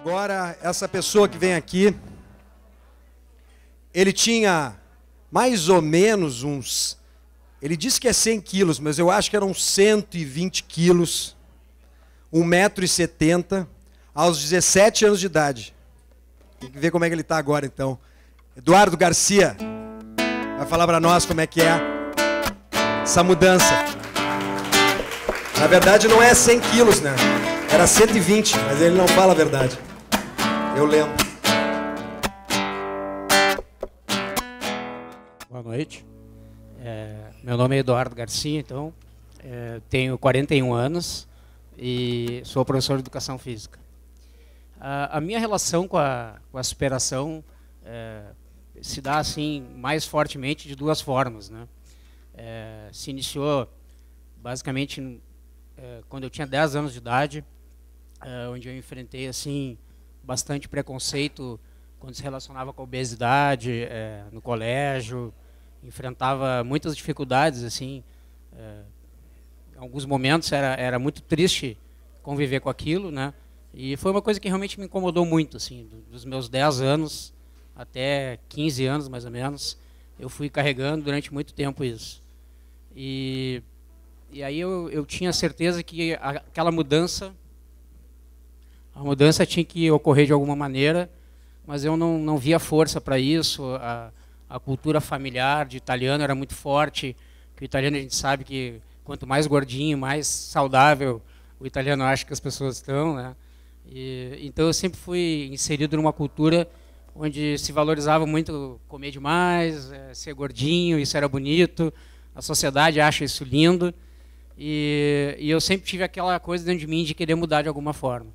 Agora, essa pessoa que vem aqui, ele tinha mais ou menos uns... Ele disse que é 100 quilos, mas eu acho que eram 120 quilos, 1,70 m, aos 17 anos de idade. Tem que ver como é que ele está agora, então. Eduardo Garcia vai falar para nós como é que é essa mudança. Na verdade, não é 100 quilos, né? Era 120, mas ele não fala a verdade. Eu lembro. Boa noite. Meu nome é Eduardo Garcia, então. Tenho 41 anos e sou professor de Educação Física. A minha relação com a superação se dá assim mais fortemente de duas formas, né? Se iniciou basicamente quando eu tinha 10 anos de idade, onde eu enfrentei assim bastante preconceito quando se relacionava com a obesidade no colégio, enfrentava muitas dificuldades assim. Em alguns momentos era muito triste conviver com aquilo, né? E foi uma coisa que realmente me incomodou muito, assim, dos meus 10 anos até 15 anos, mais ou menos, eu fui carregando durante muito tempo isso. E aí eu tinha certeza que aquela mudança, a mudança tinha que ocorrer de alguma maneira, mas eu não via força para isso. A cultura familiar de italiano era muito forte, que o italiano a gente sabe que quanto mais gordinho, mais saudável o italiano acha que as pessoas estão, né? Então eu sempre fui inserido numa cultura onde se valorizava muito comer demais, ser gordinho, isso era bonito, a sociedade acha isso lindo, e eu sempre tive aquela coisa dentro de mim de querer mudar de alguma forma.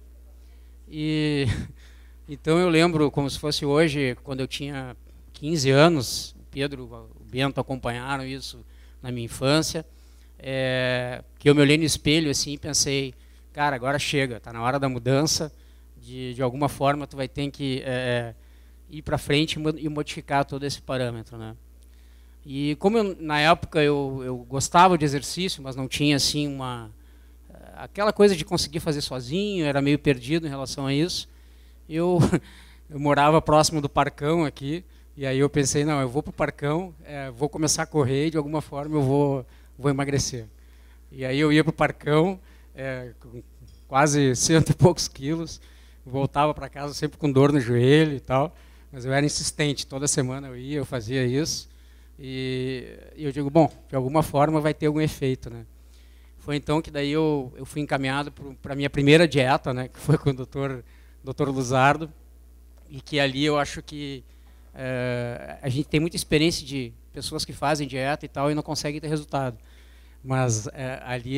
Então eu lembro como se fosse hoje, quando eu tinha 15 anos, o Pedro, o Bento acompanharam isso na minha infância, que eu me olhei no espelho assim e pensei, cara, agora chega, está na hora da mudança, de alguma forma tu vai ter que ir para frente e modificar todo esse parâmetro, né? E como na época eu gostava de exercício, mas não tinha assim aquela coisa de conseguir fazer sozinho, era meio perdido em relação a isso, eu morava próximo do Parcão aqui, e aí eu pensei, não, eu vou para o Parcão, vou começar a correr e de alguma forma eu vou emagrecer. E aí eu ia para o Parcão, com quase 100 e poucos quilos, voltava para casa sempre com dor no joelho e tal, mas eu era insistente, toda semana eu fazia isso, e eu digo, bom, de alguma forma vai ter algum efeito, né? Foi então que daí eu fui encaminhado para a minha primeira dieta, né, que foi com o Dr. Luzardo, e que ali eu acho que a gente tem muita experiência de pessoas que fazem dieta e tal e não conseguem ter resultado. Mas ali,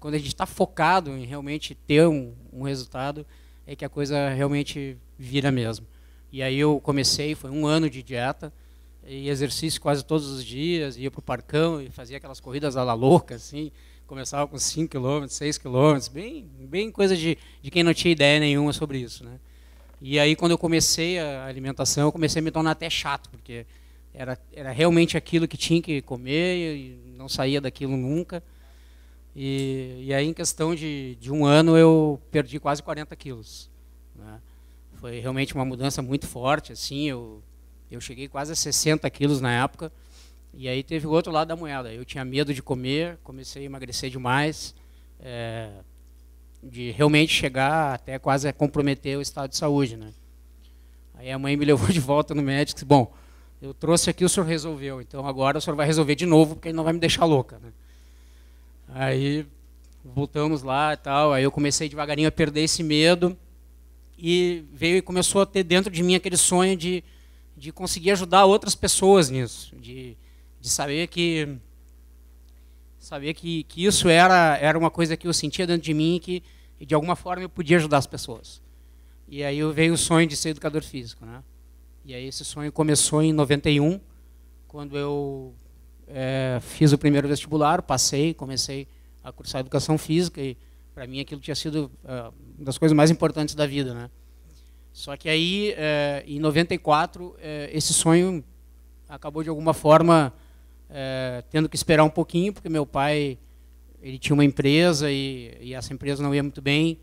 quando a gente está focado em realmente ter um resultado, é que a coisa realmente vira mesmo. E aí eu comecei, foi 1 ano de dieta, e exercício quase todos os dias, ia para o Parcão e fazia aquelas corridas à la louca, assim, começava com 5 km, 6 km, bem coisa de quem não tinha ideia nenhuma sobre isso, né? E aí quando eu comecei a alimentação, eu comecei a me tornar até chato, porque era realmente aquilo que tinha que comer e não saía daquilo nunca. E aí, em questão de 1 ano, eu perdi quase 40 quilos, né? Foi realmente uma mudança muito forte, assim, eu cheguei quase a 60 quilos na época, e aí teve o outro lado da moeda. Eu tinha medo de comer, comecei a emagrecer demais, de realmente chegar até quase a comprometer o estado de saúde, né? Aí a mãe me levou de volta no médico e disse, bom, eu trouxe aqui, o senhor resolveu, então agora o senhor vai resolver de novo, porque ele não vai me deixar louca, né? Aí voltamos lá e tal, aí eu comecei devagarinho a perder esse medo e começou a ter dentro de mim aquele sonho de conseguir ajudar outras pessoas nisso, de saber que isso era uma coisa que eu sentia dentro de mim e que de alguma forma eu podia ajudar as pessoas. E aí veio o sonho de ser educador físico, né? E aí esse sonho começou em 91, quando eu fiz o primeiro vestibular, passei, comecei a cursar educação física e para mim aquilo tinha sido uma das coisas mais importantes da vida, né? Só que aí, em 94, esse sonho acabou de alguma forma tendo que esperar um pouquinho, porque meu pai ele tinha uma empresa e essa empresa não ia muito bem,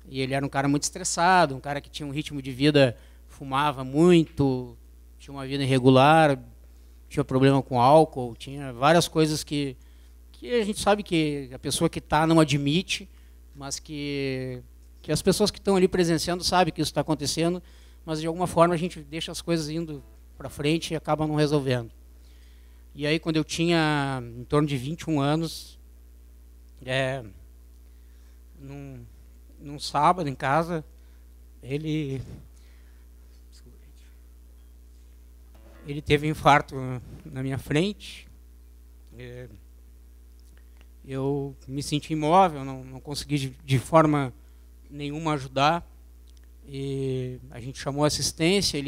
E ele era um cara muito estressado, um cara que tinha um ritmo de vida, fumava muito, tinha uma vida irregular, tinha problema com álcool, tinha várias coisas que a gente sabe que a pessoa que está não admite, mas que as pessoas que estão ali presenciando sabem que isso está acontecendo, mas de alguma forma a gente deixa as coisas indo para frente e acaba não resolvendo. E aí, quando eu tinha em torno de 21 anos, num sábado em casa, ele teve um infarto na minha frente. Eu me senti imóvel, não consegui de forma nenhuma ajudar. E a gente chamou assistência,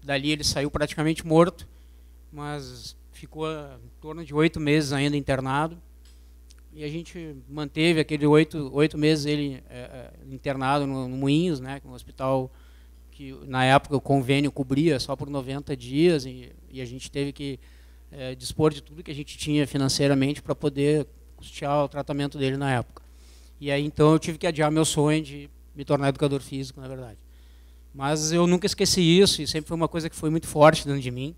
dali ele saiu praticamente morto, mas ficou em torno de 8 meses ainda internado. E a gente manteve aquele 8 meses ele internado no Moinhos, né, um hospital que na época o convênio cobria só por 90 dias, e a gente teve que dispor de tudo que a gente tinha financeiramente para poder custear o tratamento dele na época. E aí então eu tive que adiar meu sonho de me tornar educador físico, na verdade. Mas eu nunca esqueci isso, e sempre foi uma coisa que foi muito forte dentro de mim.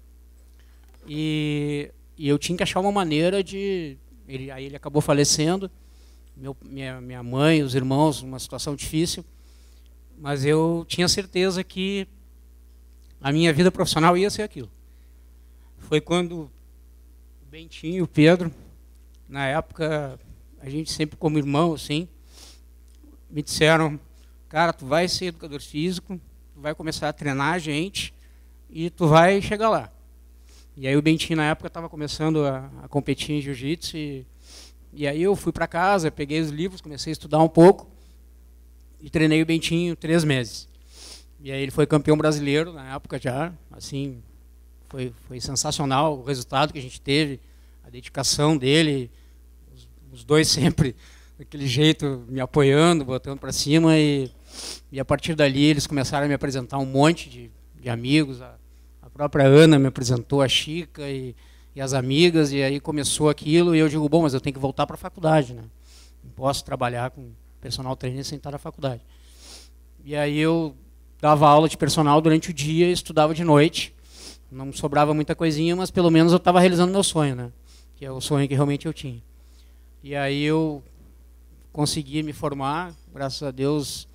E eu tinha que achar uma maneira de... Aí ele acabou falecendo, minha mãe, os irmãos, uma situação difícil, mas eu tinha certeza que a minha vida profissional ia ser aquilo. Foi quando o Bentinho e o Pedro, na época, a gente sempre como irmão, assim, me disseram: cara, tu vai ser educador físico, tu vai começar a treinar a gente e tu vai chegar lá. E aí o Bentinho, na época, estava começando a competir em jiu-jitsu, e aí eu fui para casa, peguei os livros, comecei a estudar um pouco e treinei o Bentinho 3 meses. E aí ele foi campeão brasileiro na época já, assim, foi sensacional o resultado que a gente teve, a dedicação dele, os dois sempre daquele jeito, me apoiando, botando para cima, e a partir dali eles começaram a me apresentar um monte de amigos. A própria Ana me apresentou a Chica e as amigas, e aí começou aquilo, e eu digo, bom, mas eu tenho que voltar para a faculdade, né? Não posso trabalhar com personal trainer sem estar na faculdade. E aí eu dava aula de personal durante o dia e estudava de noite. Não sobrava muita coisinha, mas pelo menos eu estava realizando meu sonho, né? Que é o sonho que realmente eu tinha. E aí eu consegui me formar, graças a Deus.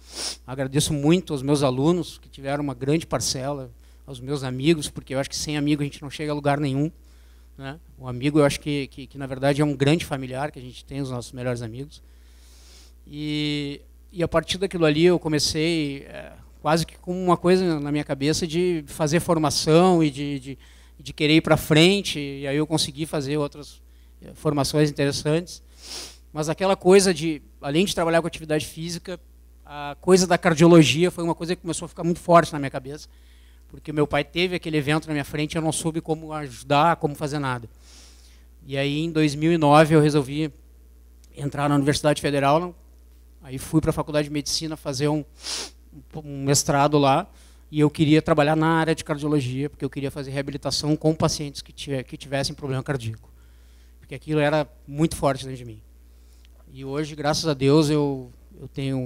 Agradeço muito aos meus alunos, que tiveram uma grande parcela, aos meus amigos, porque eu acho que sem amigo a gente não chega a lugar nenhum, né? O amigo, eu acho que na verdade é um grande familiar que a gente tem, os nossos melhores amigos. E a partir daquilo ali eu comecei quase que com uma coisa na minha cabeça de fazer formação e de querer ir para frente, e aí eu consegui fazer outras formações interessantes. Mas aquela coisa de, além de trabalhar com atividade física, a coisa da cardiologia foi uma coisa que começou a ficar muito forte na minha cabeça, porque meu pai teve aquele evento na minha frente e eu não soube como ajudar, como fazer nada. E aí, em 2009, eu resolvi entrar na Universidade Federal, aí fui para a Faculdade de Medicina fazer um mestrado lá, e eu queria trabalhar na área de cardiologia, porque eu queria fazer reabilitação com pacientes que tivessem problema cardíaco, porque aquilo era muito forte dentro de mim. E hoje, graças a Deus, eu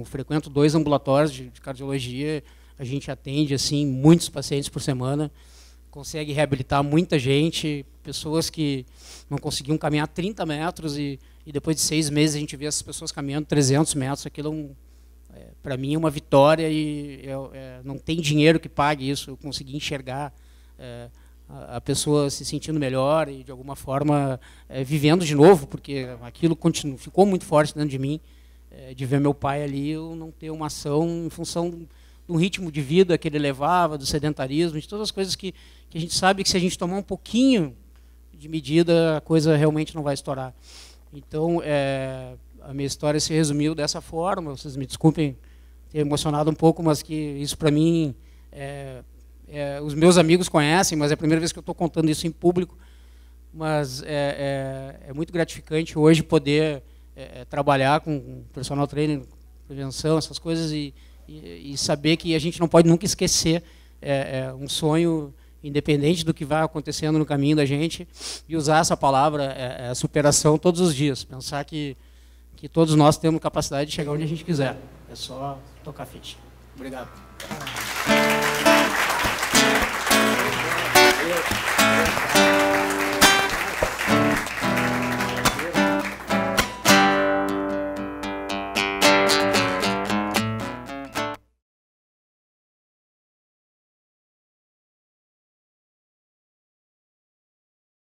frequento 2 ambulatórios de cardiologia. A gente atende assim muitos pacientes por semana, consegue reabilitar muita gente, pessoas que não conseguiam caminhar 30 metros e depois de 6 meses a gente vê essas pessoas caminhando 300 metros. Aquilo para mim é uma vitória, e não tem dinheiro que pague isso. Eu consegui enxergar a pessoa se sentindo melhor e de alguma forma vivendo de novo, porque aquilo ficou muito forte dentro de mim, de ver meu pai ali, eu não ter uma ação em função do ritmo de vida que ele levava, do sedentarismo, de todas as coisas que a gente sabe que se a gente tomar um pouquinho de medida, a coisa realmente não vai estourar. Então, a minha história se resumiu dessa forma. Vocês me desculpem ter emocionado um pouco, mas que isso para mim, os meus amigos conhecem, mas é a primeira vez que eu estou contando isso em público. Mas é muito gratificante hoje poder trabalhar com personal training, prevenção, essas coisas, e saber que a gente não pode nunca esquecer um sonho, independente do que vai acontecendo no caminho da gente, e usar essa palavra, superação, todos os dias. Pensar que todos nós temos capacidade de chegar onde a gente quiser. É só tocar ficha. Obrigado.